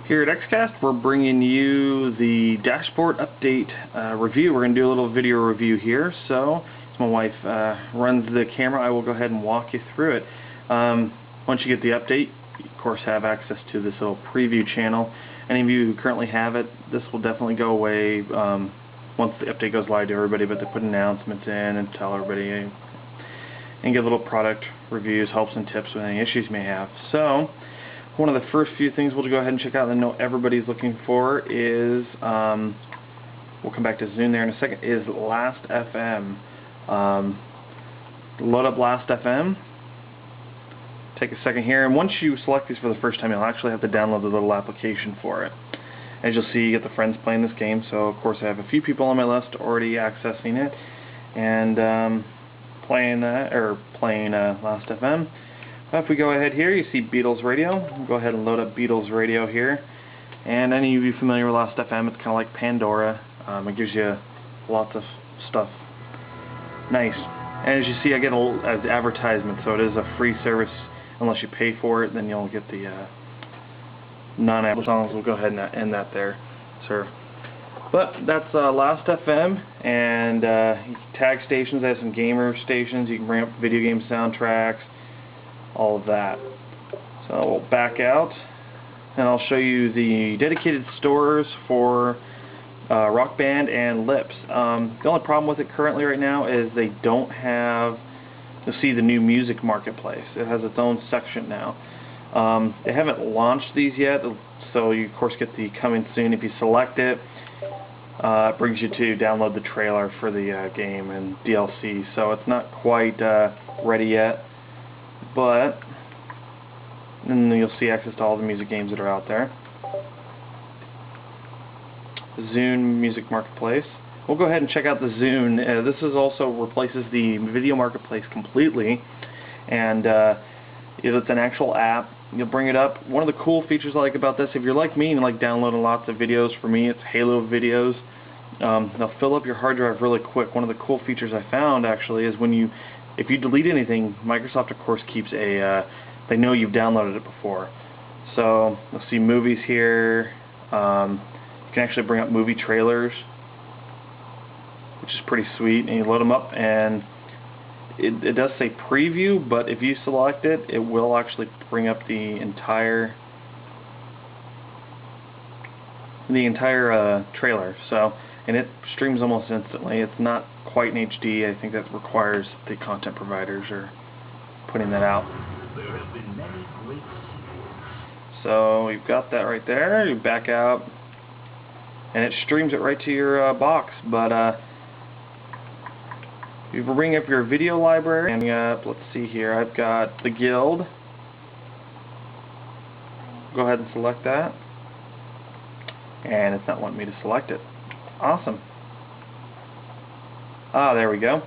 Here at Xcast, we're bringing you the dashboard update review. We're going to do a little video review here. So, as my wife runs the camera, I will go ahead and walk you through it. Once you get the update, you of course have access to this little preview channel. Any of you who currently have it, this will definitely go away once the update goes live to everybody, but they put announcements in and tell everybody and give little product reviews, helps and tips with any issues you may have. So, one of the first few things we'll go ahead and check out and know everybody's looking for is, we'll come back to Zune there in a second, is Last.fm. Load up Last.fm. Take a second here, and once you select these for the first time, you'll actually have to download the little application for it. As you'll see, you get the friends playing this game, so of course I have a few people on my list already accessing it and playing Last.fm. If we go ahead here, you see Beatles Radio. We'll go ahead and load up Beatles Radio here. And any of you familiar with Last.fm, it's kind of like Pandora. It gives you lots of stuff. Nice. And as you see, I get an advertisement, so it is a free service. Unless you pay for it, then you'll get the non-app songs. We'll go ahead and end that there, sir. But that's Last.fm, and tag stations. They have some gamer stations. You can bring up video game soundtracks, all of that. So we'll back out, and I'll show you the dedicated stores for Rock Band and Lips. The only problem with it currently right now is they don't have, you'll see the new music marketplace. It has its own section now. They haven't launched these yet, so you of course get the coming soon. If you select it, it brings you to download the trailer for the game and DLC, so it's not quite ready yet. But then you'll see access to all the music games that are out there. Zune Music Marketplace. We'll go ahead and check out the Zune. This is also replaces the video marketplace completely, and it's an actual app. You'll bring it up. One of the cool features I like about this, if you're like me and like downloading lots of videos, for me it's Halo videos. They'll fill up your hard drive really quick. One of the cool features I found actually is if you delete anything, Microsoft of course keeps they know you've downloaded it before. So you'll see movies here. You can actually bring up movie trailers, which is pretty sweet, and you load them up, and it does say preview, but if you select it, it will actually bring up the entire trailer. So, and it streams almost instantly. It's not quite in HD. I think that requires the content providers are putting that out. So you've got that right there. You back out, and it streams it right to your box. But if you bring up your video library, and let's see here, I've got the Guild. Go ahead and select that, and it's not wanting me to select it. Awesome. There we go.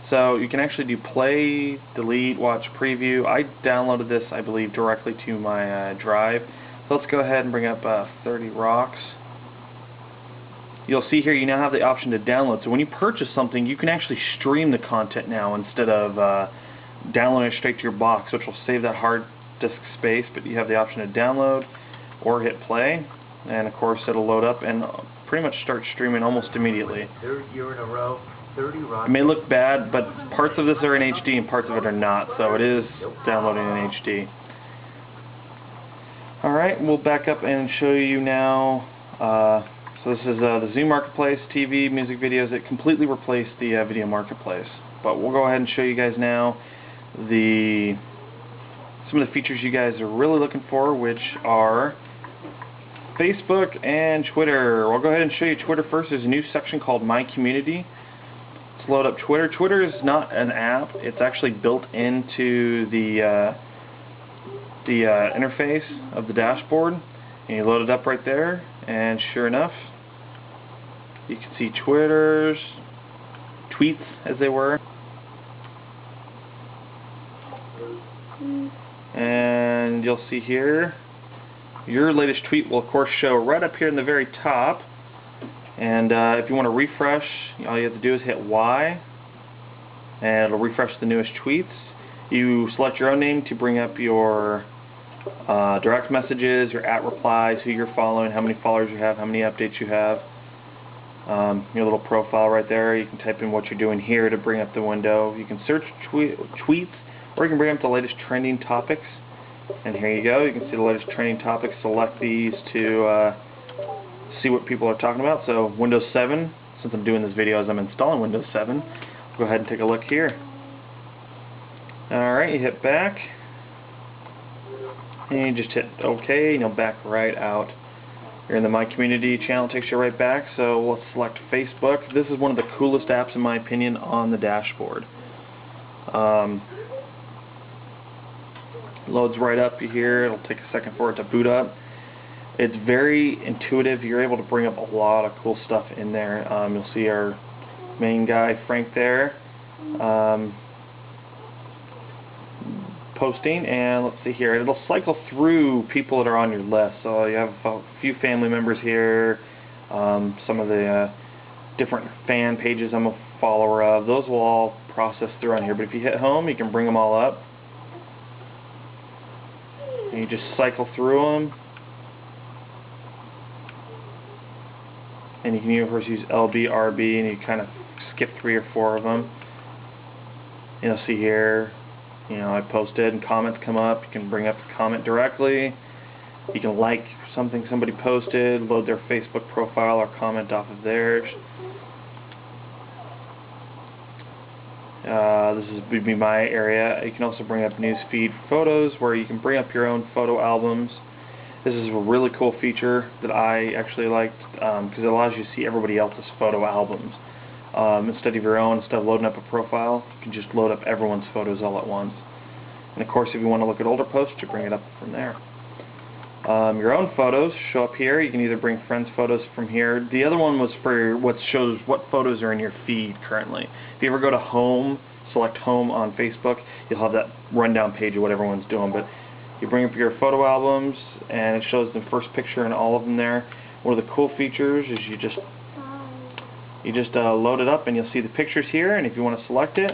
So you can actually do play, delete, watch, preview. I downloaded this, I believe, directly to my drive. So let's go ahead and bring up 30 Rocks. You'll see here you now have the option to download. So when you purchase something, you can actually stream the content now instead of downloading it straight to your box, which will save that hard disk space. But you have the option to download or hit play, and of course it'll load up and pretty much start streaming almost immediately. Third year in a row, 30 Rocks. It may look bad, but parts of this are in HD and parts of it are not, so it is downloading in HD. Alright, we'll back up and show you now. So this is the Zune Marketplace, TV, music videos. It completely replaced the video marketplace. But we'll go ahead and show you guys now some of the features you guys are really looking for, which are Facebook and Twitter. We'll go ahead and show you Twitter first. There's a new section called My Community. Let's load up Twitter. Twitter is not an app. It's actually built into the interface of the dashboard. And you load it up right there, and sure enough, you can see Twitter's tweets as they were. And you'll see here, your latest tweet will of course show right up here in the very top. And if you want to refresh, all you have to do is hit Y, and it'll refresh the newest tweets. You select your own name to bring up your direct messages, your @ replies, who you're following, how many followers you have, how many updates you have. Your little profile right there. You can type in what you're doing here to bring up the window. You can search tweets, or you can bring up the latest trending topics. And here you go. You can see the latest trending topics. Select these to see what people are talking about. So Windows 7, since I'm doing this video as I'm installing Windows 7, go ahead and take a look here. Alright, you hit back, and you just hit OK, and you'll back right out. You're in the My Community channel, it takes you right back. So let's select Facebook. This is one of the coolest apps in my opinion on the dashboard. Loads right up here. It'll take a second for it to boot up. It's very intuitive. You're able to bring up a lot of cool stuff in there. You'll see our main guy Frank there posting, and let's see here, it'll cycle through people that are on your list. So you have a few family members here, some of the different fan pages I'm a follower of. Those will all process through on here, but if you hit home, you can bring them all up, and you just cycle through them, and you can of course use LB, RB, and you kind of skip 3 or 4 of them. You'll see here, you know, I posted and comments come up. You can bring up the comment directly. You can like something somebody posted, load their Facebook profile or comment off of theirs. This would be my area. You can also bring up newsfeed photos, where you can bring up your own photo albums. This is a really cool feature that I actually liked, because it allows you to see everybody else's photo albums. Instead of your own, instead of loading up a profile, you can just load up everyone's photos all at once. And of course, if you want to look at older posts, you bring it up from there. Your own photos show up here. You can either bring friends' photos from here. The other one was for what shows what photos are in your feed currently. If you ever go to Home, select Home on Facebook, you'll have that rundown page of what everyone's doing. But you bring up your photo albums, and it shows the first picture and all of them there. One of the cool features is you just load it up, and you'll see the pictures here. And if you want to select it,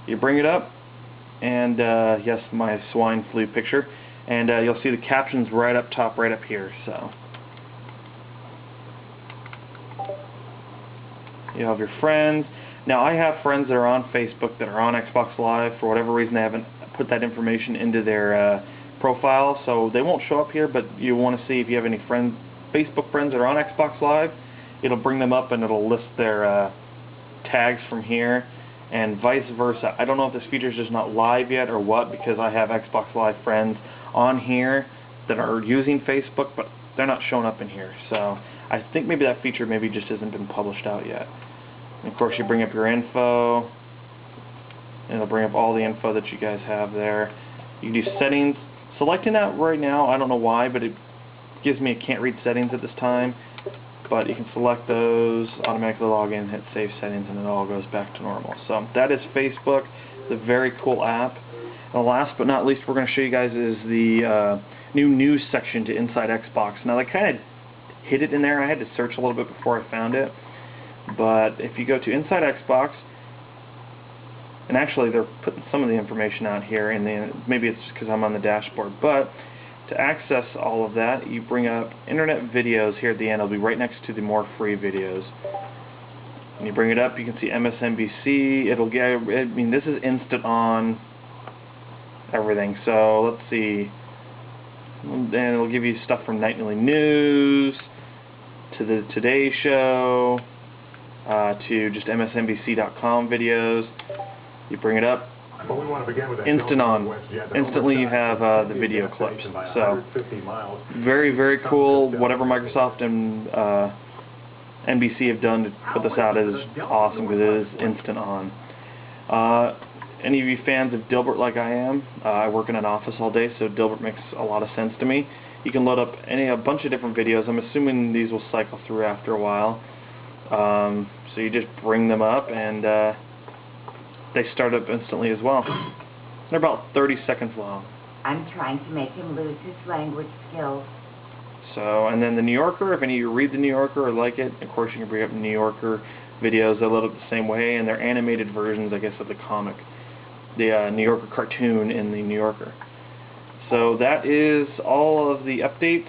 you bring it up, and yes, my swine flu picture, and you'll see the captions right up top, right up here. So you have your friends. Now I have friends that are on Facebook that are on Xbox Live. For whatever reason, they haven't put that information into their profile, so they won't show up here. But you want to see if you have any friends, Facebook friends that are on Xbox Live. It'll bring them up, and it'll list their tags from here, and vice versa. I don't know if this feature is just not live yet or what, because I have Xbox Live friends on here that are using Facebook, but they're not showing up in here. So I think maybe that feature maybe just hasn't been published out yet. And of course, you bring up your info, and it'll bring up all the info that you guys have there. You can do settings. Selecting that right now, I don't know why, but it gives me a can't read settings at this time. But you can select those, automatically log in, hit save settings, and it all goes back to normal. So that is Facebook. It's a very cool app. And last but not least, we're going to show you guys is the new news section to Inside Xbox. Now, they kind of hid it in there. I had to search a little bit before I found it. But if you go to Inside Xbox, and actually they're putting some of the information out here, and maybe it's because I'm on the dashboard, but to access all of that, you bring up Internet Videos here at the end. It'll be right next to the more free videos. And you bring it up, you can see MSNBC. It'll get, I mean, this is instant on everything. So let's see. And it'll give you stuff from Nightly News to the Today Show to just MSNBC.com videos. You bring it up. Well, we want to begin with that instant on. Instantly you have the video clips. So very, very cool. Whatever Microsoft and NBC have done to put this out is awesome, because it is instant on. Any of you fans of Dilbert like I am? I work in an office all day, so Dilbert makes a lot of sense to me. You can load up a bunch of different videos. I'm assuming these will cycle through after a while. So you just bring them up, and they start up instantly as well. They're about 30 seconds long. I'm trying to make him lose his language skills. So, and then the New Yorker, if any of you read the New Yorker or like it, of course you can bring up New Yorker videos. They load up the same way, and they're animated versions, I guess, of the comic. The New Yorker cartoon in the New Yorker. So that is all of the updates.